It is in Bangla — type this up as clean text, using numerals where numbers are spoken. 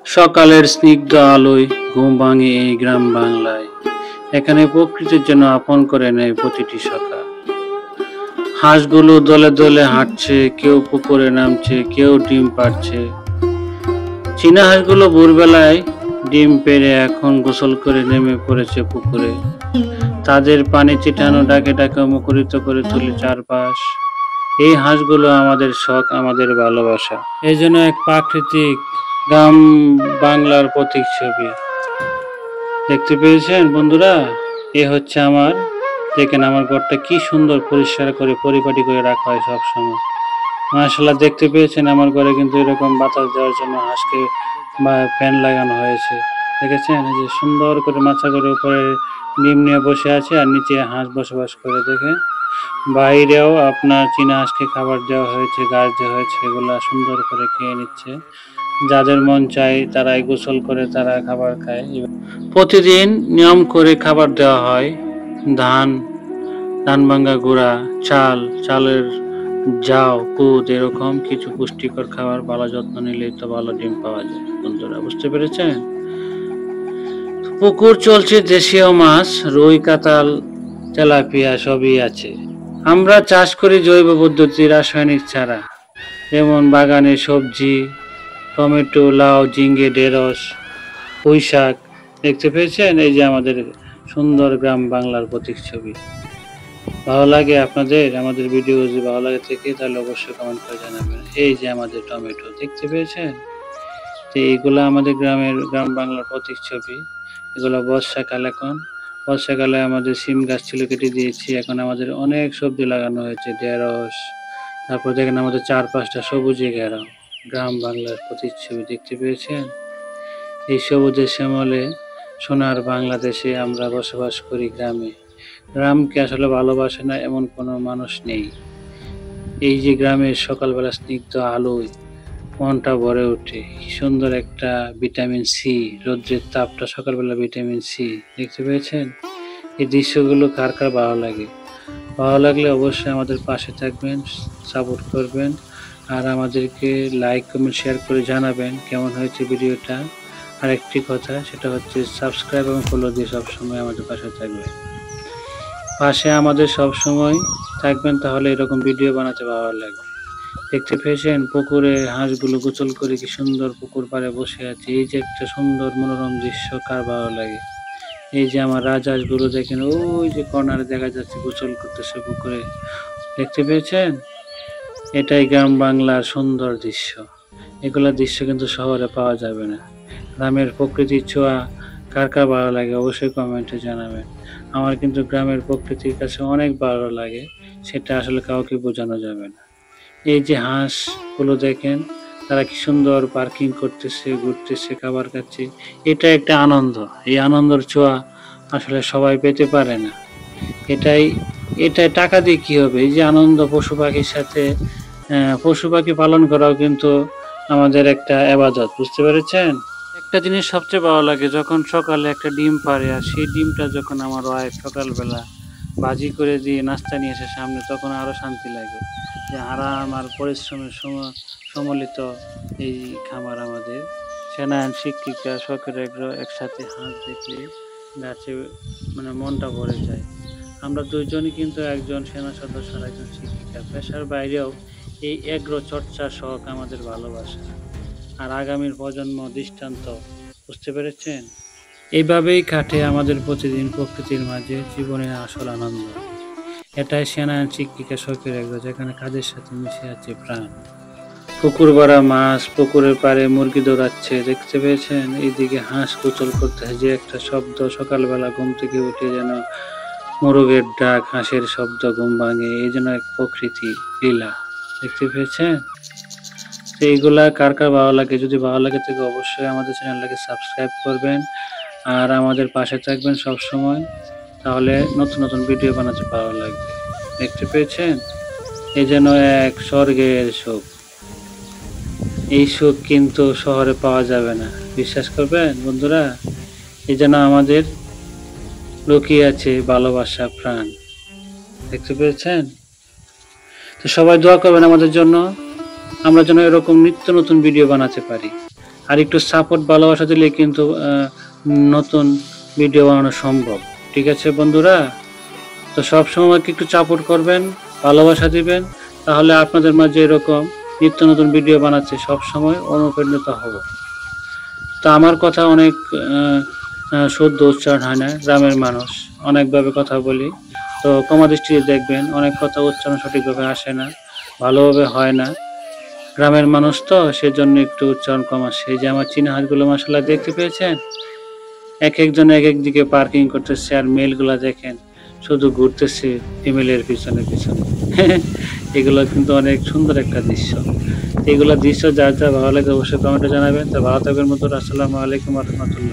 সকালের স্নিগ্ধ আলোয় ঘুম ভাঙে এই গ্রাম বাংলায়। এখানে প্রকৃতির জন্য আপন করে নেয় প্রতিটি সকাল। হাঁসগুলো দলে দলে হাঁটছে, কেউ পুকুরে নামছে, কেউ ডিম পাড়ছে। চীনা হাঁসগুলো ভোরবেলায় ডিম পেড়ে এখন গোসল করে নেমে পড়েছে পুকুরে। তাদের পানি ছিটানো ডাকে ডাকে মুখরিত করে তুলে চারপাশ। এই হাঁসগুলো আমাদের শখ, আমাদের ভালোবাসা। এই জন্য এক প্রাকৃতিক গ্রাম বাংলার প্রতীক ছবি দেখতে পেয়েছেন বন্ধুরা। এ হচ্ছে আমার, দেখেন আমার ঘরটা কি সুন্দর পরিষ্কার করে পরিপাটি করে রাখা হয় সবসময়। মাশাআল্লাহ, দেখতে পেয়েছেন আমার ঘরে কিন্তু এরকম বাতাস দেওয়ার জন্য হাঁসকে ফ্যান লাগানো হয়েছে। দেখেছেন, এই যে সুন্দর করে মাচা করে উপরে ডিম নিয়ে বসে আছে আর নিচে হাঁস বসবাস করে। দেখেন বাইরেও আপনার চীনা হাঁসকে খাবার দেওয়া হয়েছে, গাছ দেওয়া হয়েছে, এগুলা সুন্দর করে খেয়ে নিচ্ছে। যাদের মন চায় তারাই গোসল করে তারা খাবার খায়। প্রতিদিন নিয়ম করে খাবার দেওয়া হয়। ধান, ধান ভাঙ্গা গুঁড়া, চাল, চালের জাউ, কুদ, এরকম কিছু পুষ্টিকর খাবার। ভালো যত্ন নিলেই তো ভালো ডিম পাওয়া যায় বন্ধুরা, বুঝতে পেরেছেন। পুকুর চলছে, দেশীয় মাছ, রুই, কাতাল, তেলাপিয়া সবই আছে। আমরা চাষ করি জৈব পদ্ধতি, রাসায়নিক ছাড়া। যেমন বাগানে সবজি, টমেটো, লাউ, ঝিঙ্গে, ঢেঁড়স, পুঁই শাক। দেখতে পেয়েছেন, এই যে আমাদের সুন্দর গ্রাম বাংলার প্রতীক ছবি। ভালো লাগে আপনাদের আমাদের ভিডিও? যদি ভালো লাগে থেকে তাহলে অবশ্যই কমেন্ট করে জানাবেন। এই যে আমাদের টমেটো, দেখতে পেয়েছেন। তো এইগুলো আমাদের গ্রাম বাংলার প্রতীক ছবি। এগুলো বর্ষাকাল, এখন বর্ষাকালে আমাদের সিম গাছ ছিল, কেটে দিয়েছি। এখন আমাদের অনেক সবজি লাগানো হয়েছে, ঢেঁড়স। তারপর দেখেন আমাদের 4-5টা সবুজে ঘেরা গ্রাম বাংলার প্রতীক ছবি, দেখতে পেয়েছেন। এই সবুজের শ্যামলে সোনার বাংলাদেশে আমরা বসবাস করি গ্রামে। গ্রামকে আসলে ভালোবাসে না এমন কোনো মানুষ নেই। এই যে গ্রামের সকালবেলা স্নিগ্ধ আলোয় মনটা ভরে ওঠে। কি সুন্দর একটা ভিটামিন সি, রৌদ্রের তাপটা সকালবেলা ভিটামিন সি, দেখতে পেয়েছেন। এই দৃশ্যগুলো কার কার ভালো লাগে? ভালো লাগলে অবশ্যই আমাদের পাশে থাকবেন, সাপোর্ট করবেন, আর আমাদেরকে লাইক, কমেন্ট, শেয়ার করে জানাবেন কেমন হয়েছে ভিডিওটা। আর একটি কথা, সেটা হচ্ছে সাবস্ক্রাইব এবং ফলো দিয়ে সবসময় আমাদের পাশে থাকবেন। পাশে আমাদের সবসময় থাকবেন, তাহলে এরকম ভিডিও বানাতে ভালো লাগবে। দেখতে পেয়েছেন পুকুরে হাঁসগুলো গোসল করে কি সুন্দর পুকুর পাড়ে বসে আছে। এই যে একটা সুন্দর মনোরম দৃশ্য, কার ভালো লাগে? এই যে আমার রাজহাঁসগুলো দেখেন, ওই যে কর্নারে দেখা যাচ্ছে গোসল করতেছে পুকুরে, দেখতে পেয়েছেন। এটাই গ্রাম বাংলার সুন্দর দৃশ্য। এগুলা দৃশ্য কিন্তু শহরে পাওয়া যাবে না। গ্রামের প্রকৃতির ছোঁয়া কার কার ভালো লাগে অবশ্যই কমেন্টে জানাবেন। আমার কিন্তু গ্রামের প্রকৃতির কাছে অনেক ভালো লাগে, সেটা আসলে কাউকে বোঝানো যাবে না। এই যে হাঁসগুলো দেখেন, তারা কি সুন্দর পার্কিং করতেছে, ঘুরতেছে, খাবার খাচ্ছে। এটা একটা আনন্দ। এই আনন্দের ছোঁয়া আসলে সবাই পেতে পারে না। এটাই টাকা দিয়ে কি হবে? এই যে আনন্দ, পশু পাখির সাথে পশু পাখি পালন করাও কিন্তু আমাদের একটা ইবাদত, বুঝতে পেরেছেন। একটা জিনিস সবচেয়ে ভালো লাগে, যখন সকালে একটা ডিম পাড়ে, আর সেই ডিমটা যখন আমার ওয়াইফ সকালবেলা ভাজি করে দিয়ে নাস্তা নিয়ে এসে সামনে, তখন আরো শান্তি লাগে। যে আরাম আর পরিশ্রমের সম্মিলিত এই খামার আমাদের। সেনায়ন, শিক্ষিকা, শখের একসাথে হাঁস দেখলে গাছে মানে মনটা ভরে যায়। আমরা দুইজনই কিন্তু, একজন সেনা সদস্য আর একজন শিক্ষিকা। পেশার বাইরেও এই এগ্রো চর্চা শখ আমাদের ভালোবাসা আর আগামীর প্রজন্ম দৃষ্টান্ত, বুঝতে পেরেছেন। এইভাবেই কাটে আমাদের প্রতিদিন প্রকৃতির মাঝে জীবনের আসল আনন্দ। এটাই সেনায়ন, শিক্ষিকা, শখের এগ্রো, যেখানে কাজের সাথে মিশে আছে প্রাণ। পুকুর ভরা মাছ, পুকুরের পাড়ে মুরগি দৌড়াচ্ছে, দেখতে পেয়েছেন। এইদিকে হাঁস গোসল করতেছে, যে একটা শব্দ, সকালবেলা ঘুম থেকে উঠে যেন মোরগের ডাক, হাঁসের শব্দ ঘুম ভাঙে। এই জন্য এক প্রকৃতি লীলা, দেখতে পেয়েছেন। এইগুলা কার কার ভালো লাগে? যদি ভালো লাগে থাকে অবশ্যই আমাদের চ্যানেলটাকে সাবস্ক্রাইব করবেন আর আমাদের পাশে থাকবেন সব সময়, তাহলে নতুন নতুন ভিডিও বানাতে ভালো লাগবে। দেখতে পেয়েছেন, এই যেন এক স্বর্গের সুখ। এই সুখ কিন্তু শহরে পাওয়া যাবে না, বিশ্বাস করবেন বন্ধুরা। এই যেন আমাদের লুকিয়ে আছে ভালোবাসা, প্রাণ, দেখতে পেয়েছেন। তো সবাই দোয়া করবেন আমাদের জন্য, আমরা যেন এরকম নিত্য নতুন ভিডিও বানাতে পারি। আর একটু সাপোর্ট ভালোবাসা দিলে কিন্তু নতুন ভিডিও বানানো সম্ভব। ঠিক আছে বন্ধুরা, তো সবসময় আমাকে একটু সাপোর্ট করবেন, ভালোবাসা দিবেন, তাহলে আপনাদের মাঝে এরকম নিত্য নতুন ভিডিও বানাচ্ছে সবসময় অনুপ্রাণিত হব। তো আমার কথা অনেক শুদ্ধ উচ্চারণ হয় না, গ্রামের মানুষ অনেকভাবে কথা বলি, তো ক্ষমা দৃষ্টিতে দেখবেন, অনেক কথা উচ্চারণ সঠিকভাবে আসে না, ভালোভাবে হয় না। গ্রামের মানুষ তো সেজন্য একটু উচ্চারণ কম আসে। এই যে আমার চীনা হাঁসগুলো মাশাআল্লাহ দেখতে পেয়েছেন, এক একজন এক এক দিকে পার্কিং করতেছে, আর মেলগুলা দেখেন শুধু ঘুরতেছে ফিমেলের পিছনে পিছনে। এগুলো কিন্তু অনেক সুন্দর একটা দৃশ্য। এগুলো দৃশ্য যার যা ভালো লাগে অবশ্যই কমেন্টে জানাবেন। তো ভালো থাকবেন বন্ধুরা, আসসালামু আলাইকুম ওয়া রাহমাতুল্লাহ।